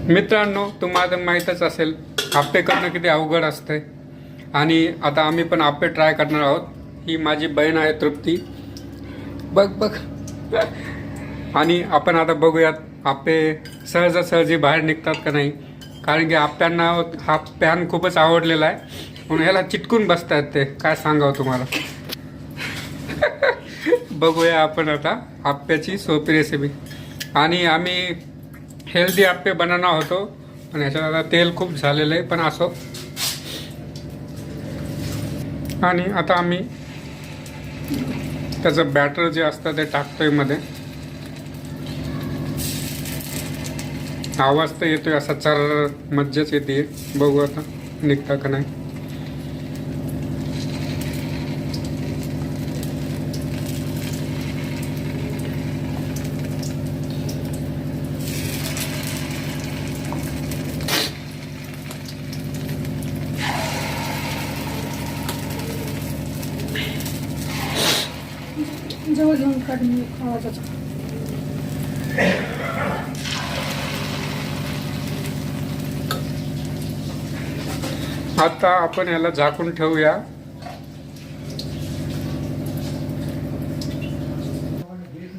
मित्रांनो, तुम्हाला तर माहीतच असेल आप्पे करणं किती अवघड असतंय. आणि आता आम्ही पण आप्पे ट्राय करणार आहोत. ही माझी बहीण आहे तृप्ती. बघ बघ. आणि आपण आता बघूयात आप्पे सहजासहजी बाहेर निघतात का नाही. कारण की आप्प्यांना हा पॅन खूपच आवडलेला आहे, म्हणून ह्याला चिटकून बसतात ते. काय सांगावं तुम्हाला. बघूया आपण आता आप्प्याची सोपी रेसिपी. आणि आम्ही हेल्दी आप्पे बनवणार होतो, पण ह्याच्यात आता तेल खूप झालेलं आहे, पण असो. आणि आता आम्ही त्याचं बॅटर जे असतं ते टाकतोय मध्ये. आवाज तर येतोय असा चर, मज्जाच येते. बघू आता निघता का नाही. जवळ घेऊन काढून आवाजाचा. आता आपण याला झाकून ठेवूया.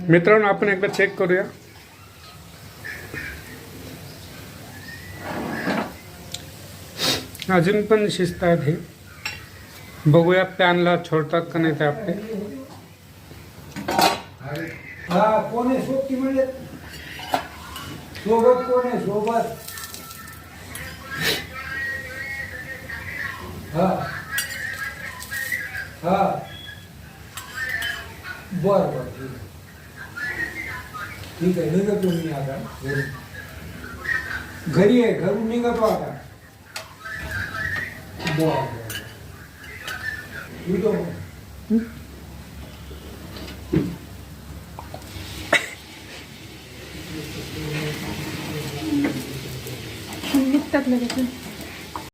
मित्रांनो, आपण एकदा चेक करूया. अजून पण शिजतात हे. बघूया पॅनला छोडतात का नाही ते आपले. हा कोण आहे सोबती म्हणजे सोबत कोण आहे सोबत. हा हा बर बर ठीक आहे. निघतो मी आता घरी आहे. घरून निघतो आता. बर येतो. निघतात लगेच.